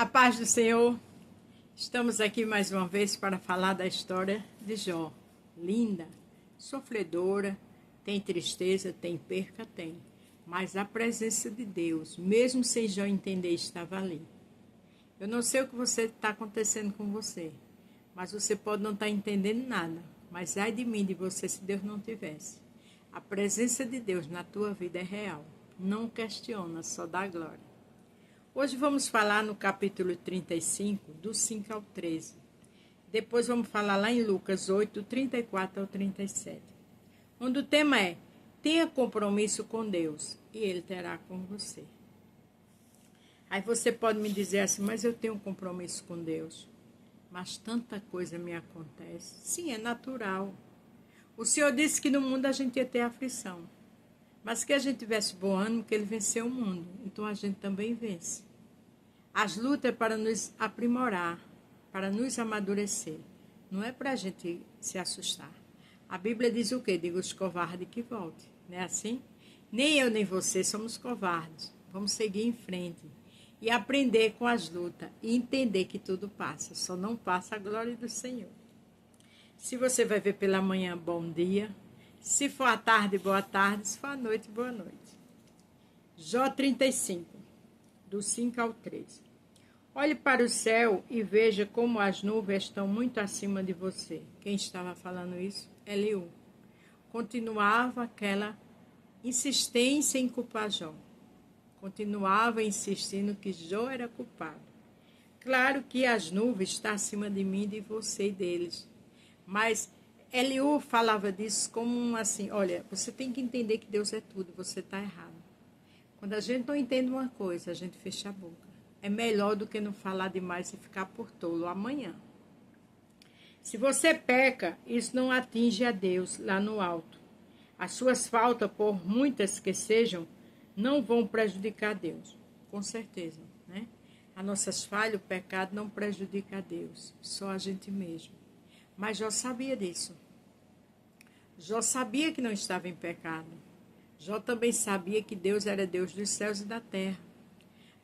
A paz do Senhor, estamos aqui mais uma vez para falar da história de Jó. Linda, sofredora, tem tristeza, tem perca, tem. Mas a presença de Deus, mesmo sem Jó entender, estava ali. Eu não sei o que está acontecendo com você, mas você pode não estar entendendo nada. Mas ai de mim, de você, se Deus não tivesse. A presença de Deus na tua vida é real. Não questiona, só dá glória. Hoje vamos falar no capítulo 35, do 5 ao 13. Depois vamos falar lá em Lucas 8, 34 ao 37. Onde o tema é: tenha compromisso com Deus e Ele terá com você. Aí você pode me dizer assim: mas eu tenho um compromisso com Deus. Mas tanta coisa me acontece. Sim, é natural. O Senhor disse que no mundo a gente ia ter aflição. Mas que a gente tivesse bom ânimo, que Ele venceu o mundo. Então a gente também vence. As lutas é para nos aprimorar, para nos amadurecer. Não é para a gente se assustar. A Bíblia diz o quê? Diga os covardes que voltem. Não é assim? Nem eu nem você somos covardes. Vamos seguir em frente. E aprender com as lutas. E entender que tudo passa. Só não passa a glória do Senhor. Se você vai ver pela manhã, bom dia. Se for à tarde, boa tarde. Se for à noite, boa noite. Jó 35, do 5 ao 13. Olhe para o céu e veja como as nuvens estão muito acima de você. Quem estava falando isso? Eliú. Continuava aquela insistência em culpar Jó. Continuava insistindo que Jó era culpado. Claro que as nuvens estão acima de mim, de você e deles. Mas Eliú falava disso como assim: olha, você tem que entender que Deus é tudo, você está errado. Quando a gente não entende uma coisa, a gente fecha a boca. É melhor do que não falar demais e ficar por tolo amanhã. Se você peca, isso não atinge a Deus lá no alto. As suas faltas, por muitas que sejam, não vão prejudicar Deus. Com certeza, né? As nossas falhas, o pecado não prejudica a Deus, só a gente mesmo. Mas Jó sabia disso. Jó sabia que não estava em pecado. Jó também sabia que Deus era Deus dos céus e da terra.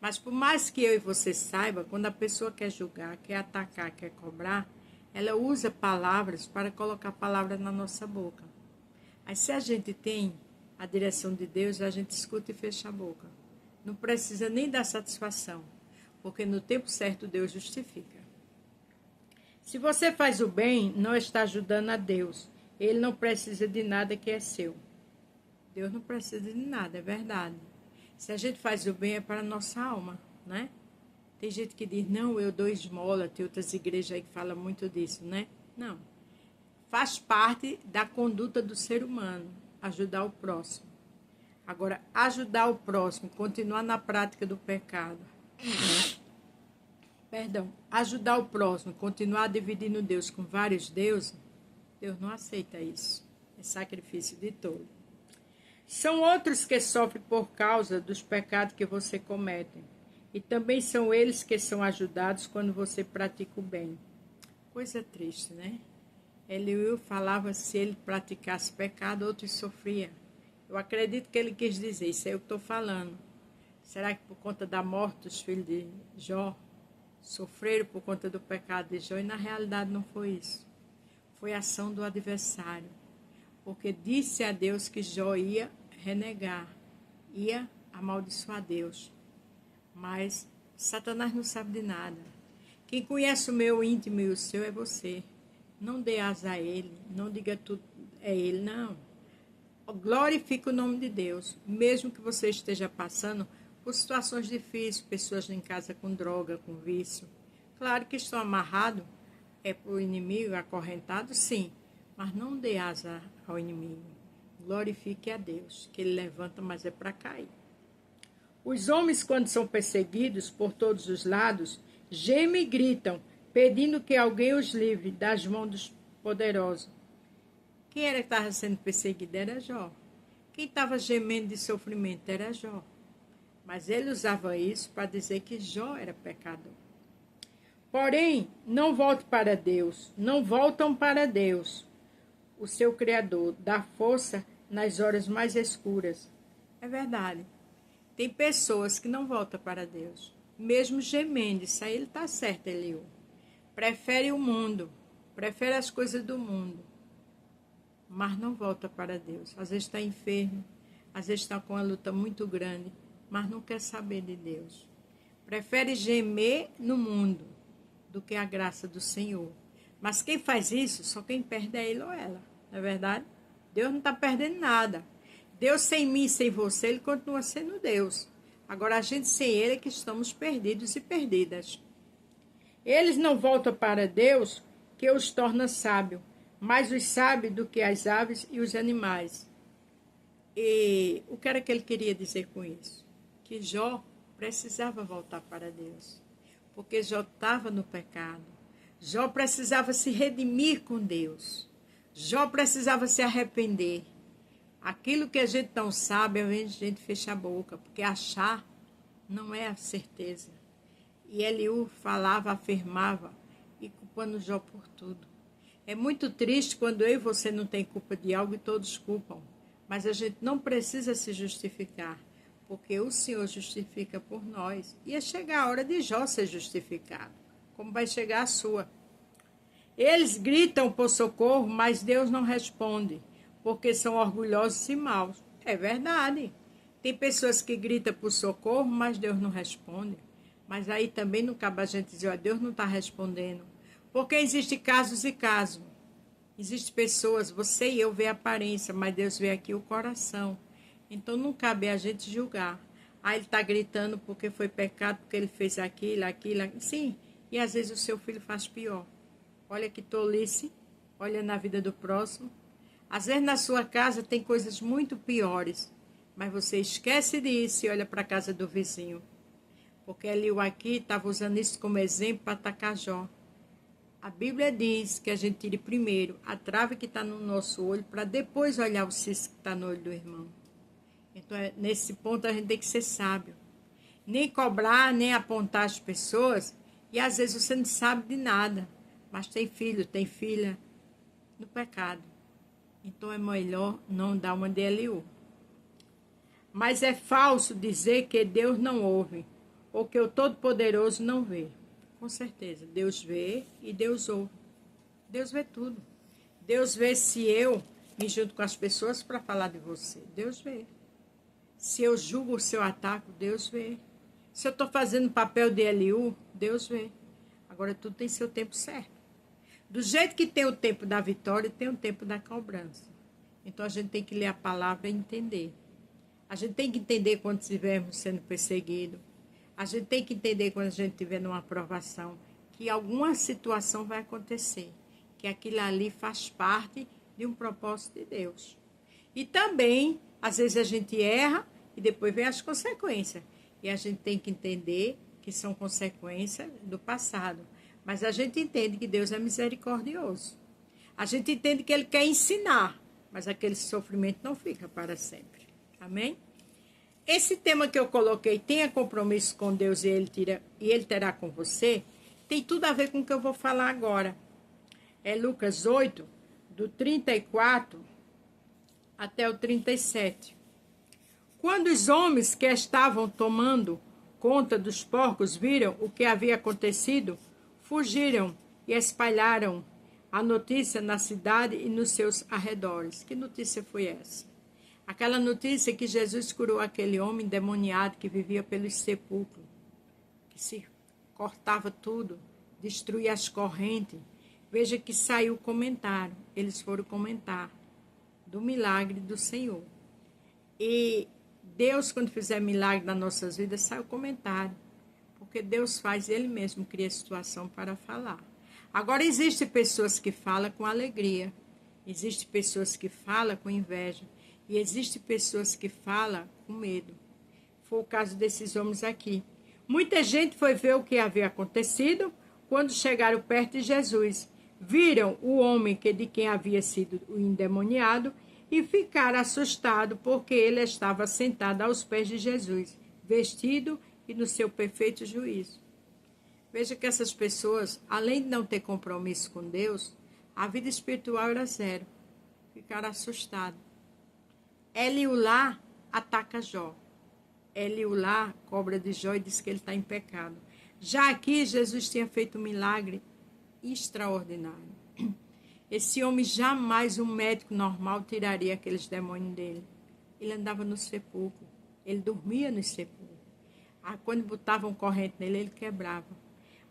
Mas por mais que eu e você saiba, quando a pessoa quer julgar, quer atacar, quer cobrar, ela usa palavras para colocar palavras na nossa boca. Aí se a gente tem a direção de Deus, a gente escuta e fecha a boca. Não precisa nem dar satisfação, porque no tempo certo Deus justifica. Se você faz o bem, não está ajudando a Deus. Ele não precisa de nada que é seu. Deus não precisa de nada, é verdade. Se a gente faz o bem é para a nossa alma, né? Tem gente que diz: não, eu dou esmola. Tem outras igrejas aí que falam muito disso, né? Não. Faz parte da conduta do ser humano, ajudar o próximo. Agora, ajudar o próximo, continuar na prática do pecado. Ajudar o próximo, continuar dividindo Deus com vários deuses, Deus não aceita isso. É sacrifício de tolo. São outros que sofrem por causa dos pecados que você comete. E também são eles que são ajudados quando você pratica o bem. Coisa triste, né? Eliú falava que se ele praticasse pecado, outros sofriam. Eu acredito que ele quis dizer, isso é o que eu estou falando. Será que por conta da morte dos filhos de Jó, sofreram por conta do pecado de Jó? E na realidade não foi isso. Foi a ação do adversário. Porque disse a Deus que Jó ia renegar, ia amaldiçoar Deus. Mas Satanás não sabe de nada. Quem conhece o meu íntimo e o seu é você. Não dê asa a ele, não diga tudo é ele, não. Glorifique o nome de Deus, mesmo que você esteja passando por situações difíceis, pessoas em casa com droga, com vício. Claro que estão amarrados, é para o inimigo, acorrentado, sim. Mas não dê asa ao inimigo. Glorifique a Deus, que ele levanta, mas é para cair. Os homens, quando são perseguidos por todos os lados, gemem e gritam, pedindo que alguém os livre das mãos dos poderosos. Quem era que estava sendo perseguido? Era Jó. Quem estava gemendo de sofrimento era Jó. Mas ele usava isso para dizer que Jó era pecador. Porém, não volte para Deus, não voltam para Deus. O seu Criador dá força nas horas mais escuras. É verdade. Tem pessoas que não voltam para Deus. mesmo gemendo. Isso aí ele está certo, Eliú. Prefere o mundo, prefere as coisas do mundo, mas não volta para Deus. Às vezes está enfermo, às vezes está com uma luta muito grande, mas não quer saber de Deus. Prefere gemer no mundo do que a graça do Senhor. Mas quem faz isso, só quem perde é ele ou ela, não é verdade? Deus não está perdendo nada. Deus sem mim, sem você, ele continua sendo Deus. Agora a gente sem ele é que estamos perdidos e perdidas. Eles não voltam para Deus, que os torna sábios, mais os sábios do que as aves e os animais. E o que era que ele queria dizer com isso? Que Jó precisava voltar para Deus, porque Jó estava no pecado. Jó precisava se redimir com Deus. Jó precisava se arrepender. Aquilo que a gente não sabe, a gente fecha a boca, porque achar não é a certeza. E Eliú falava, afirmava, e culpando Jó por tudo. É muito triste quando eu e você não tem culpa de algo e todos culpam. Mas a gente não precisa se justificar, porque o Senhor justifica por nós. E é chegar a hora de Jó ser justificado, como vai chegar a sua. Eles gritam por socorro, mas Deus não responde, porque são orgulhosos e maus. É verdade. Tem pessoas que gritam por socorro, mas Deus não responde. Mas aí também não cabe a gente dizer, ó, Deus não está respondendo. Porque existem casos e casos. Existem pessoas, você e eu vê a aparência, mas Deus vê aqui o coração. Então não cabe a gente julgar. Ah, ele está gritando porque foi pecado, porque ele fez aquilo. Sim, e às vezes o seu filho faz pior. Olha que tolice, olha na vida do próximo. Às vezes na sua casa tem coisas muito piores, mas você esquece disso e olha para a casa do vizinho. Porque Eliú aqui estava usando isso como exemplo para atacar Jó. A Bíblia diz que a gente tire primeiro a trave que está no nosso olho para depois olhar o cisco que está no olho do irmão. Então, nesse ponto, a gente tem que ser sábio. Nem cobrar, nem apontar as pessoas. E às vezes você não sabe de nada. Mas tem filho, tem filha no pecado. Então é melhor não dar uma de Eliú. Mas é falso dizer que Deus não ouve, ou que o Todo-Poderoso não vê. Com certeza, Deus vê e Deus ouve. Deus vê tudo. Deus vê se eu me junto com as pessoas para falar de você. Deus vê. Se eu julgo o seu ataque, Deus vê. Se eu estou fazendo papel de Eliú, Deus vê. Agora tudo tem seu tempo certo. Do jeito que tem o tempo da vitória, tem o tempo da cobrança. Então a gente tem que ler a palavra e entender. A gente tem que entender quando estivermos sendo perseguidos. A gente tem que entender quando a gente estiver numa aprovação, que alguma situação vai acontecer, que aquilo ali faz parte de um propósito de Deus. E também, às vezes a gente erra e depois vem as consequências. E a gente tem que entender que são consequências do passado. Mas a gente entende que Deus é misericordioso. A gente entende que Ele quer ensinar, mas aquele sofrimento não fica para sempre. Amém? Esse tema que eu coloquei, tenha compromisso com Deus e Ele terá com você, tem tudo a ver com o que eu vou falar agora. É Lucas 8, do 34 até o 37. Quando os homens que estavam tomando conta dos porcos viram o que havia acontecido, fugiram e espalharam a notícia na cidade e nos seus arredores. Que notícia foi essa? Aquela notícia que Jesus curou aquele homem endemoniado que vivia pelos sepulcros, que se cortava tudo, destruía as correntes. Veja que saiu o comentário. Eles foram comentar do milagre do Senhor. E Deus, quando fizer milagre nas nossas vidas, sai o comentário. Porque Deus faz, Ele mesmo cria a situação para falar. Agora, existem pessoas que falam com alegria. Existem pessoas que falam com inveja. E existem pessoas que falam com medo. Foi o caso desses homens aqui. Muita gente foi ver o que havia acontecido quando chegaram perto de Jesus. Viram o homem de quem havia sido o endemoniado e ficaram assustados porque ele estava sentado aos pés de Jesus, vestido e no seu perfeito juízo. Veja que essas pessoas, além de não ter compromisso com Deus, a vida espiritual era zero. Ficaram assustados. Eliú lá ataca Jó. Eliú cobra de Jó, e diz que ele está em pecado. Já aqui, Jesus tinha feito um milagre extraordinário. Esse homem jamais, um médico normal, tiraria aqueles demônios dele. Ele andava no sepulcro, ele dormia no sepulcro. Quando botavam corrente nele, ele quebrava.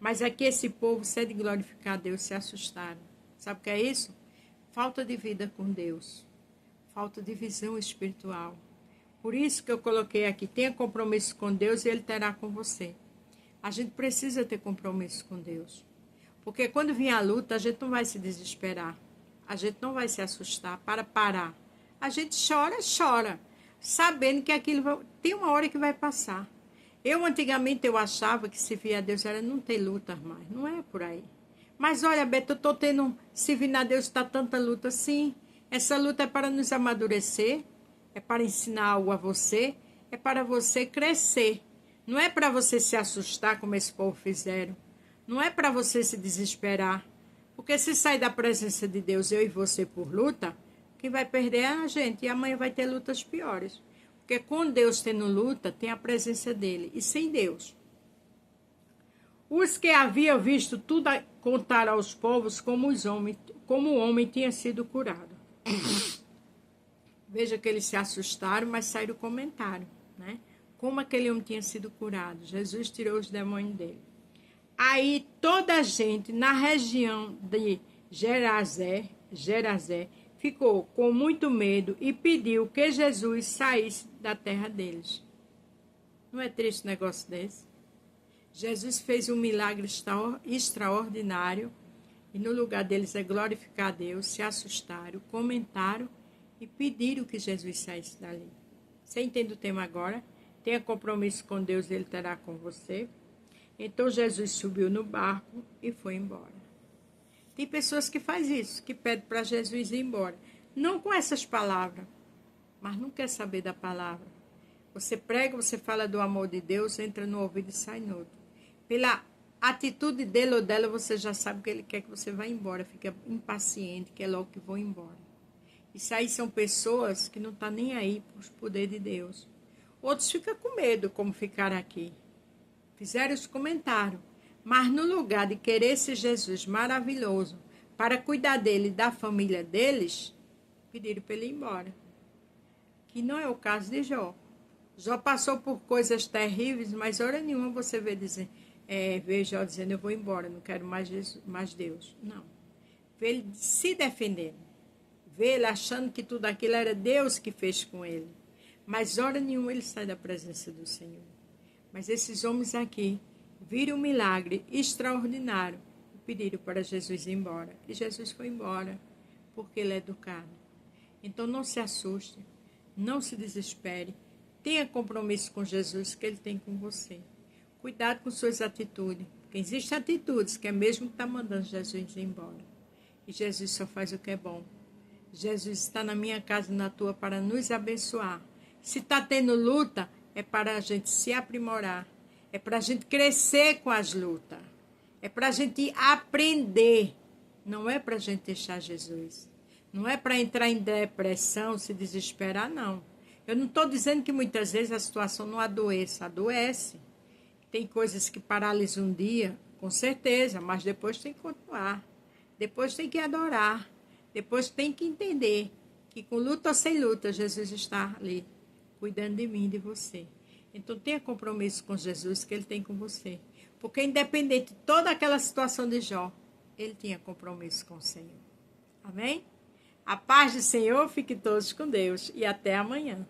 Mas aqui esse povo, sem de glorificar a Deus, se assustaram. Sabe o que é isso? Falta de vida com Deus. Falta de visão espiritual. Por isso que eu coloquei aqui, tenha compromisso com Deus e Ele terá com você. A gente precisa ter compromisso com Deus. Porque quando vier a luta, a gente não vai se desesperar. A gente não vai se assustar para parar. A gente chora, sabendo que aquilo tem uma hora que vai passar. Antigamente, eu achava que se vier a Deus era não ter luta mais. Não é por aí. Mas olha, Beto, eu estou tendo, se vir a Deus está tanta luta assim. Essa luta é para nos amadurecer. É para ensinar algo a você, é para você crescer. Não é para você se assustar como esse povo fizeram. Não é para você se desesperar. Porque se sair da presença de Deus, eu e você por luta, quem vai perder é a gente. E amanhã vai ter lutas piores. Porque com Deus tendo luta, tem a presença dele. E sem Deus. Os que haviam visto tudo contar aos povos como o homem tinha sido curado. Veja que eles se assustaram, mas saíram comentário, né? Como aquele homem tinha sido curado. Jesus tirou os demônios dele. Aí toda a gente na região de Gerazé ficou com muito medo e pediu que Jesus saísse da terra deles. Não é triste um negócio desse? Jesus fez um milagre extraordinário e no lugar deles é glorificar a Deus, se assustaram, comentaram e pediram que Jesus saísse dali. Você entende o tema agora? Tenha compromisso com Deus, Ele terá com você. Então Jesus subiu no barco e foi embora. Tem pessoas que fazem isso, que pedem para Jesus ir embora. Não com essas palavras, mas não quer saber da palavra. Você prega, você fala do amor de Deus, entra no ouvido e sai no outro. Pela atitude dele ou dela, você já sabe que ele quer que você vá embora. Fica impaciente, quer logo que vão embora. Isso aí são pessoas que não estão nem aí para o poder de Deus. Outros ficam com medo, como ficaram aqui. Fizeram os comentários. Mas no lugar de querer esse Jesus maravilhoso para cuidar dele e da família deles, pediram para ele ir embora. Que não é o caso de Jó. Jó passou por coisas terríveis, mas hora nenhuma você vê Jó dizendo, eu vou embora, não quero mais Deus. Não. Vê ele se defendendo. Vê ele achando que tudo aquilo era Deus que fez com ele. Mas hora nenhuma ele sai da presença do Senhor. Mas esses homens aqui viram um milagre extraordinário e pediram para Jesus ir embora. E Jesus foi embora, porque ele é educado. Então não se assuste, não se desespere. Tenha compromisso com Jesus que ele tem com você. Cuidado com suas atitudes. Porque existem atitudes que é mesmo que está mandando Jesus ir embora. E Jesus só faz o que é bom. Jesus está na minha casa e na tua para nos abençoar. Se está tendo luta, é para a gente se aprimorar. É para a gente crescer com as lutas. É para a gente aprender. Não é para a gente deixar Jesus. Não é para entrar em depressão, se desesperar, não. Eu não estou dizendo que muitas vezes a situação não adoeça. Adoece. Tem coisas que paralisam um dia, com certeza, mas depois tem que continuar. Depois tem que adorar. Depois tem que entender que com luta ou sem luta, Jesus está ali, cuidando de mim e de você. Então tenha compromisso com Jesus que Ele tem com você. Porque independente de toda aquela situação de Jó, ele tinha compromisso com o Senhor. Amém? A paz do Senhor, fique todos com Deus e até amanhã.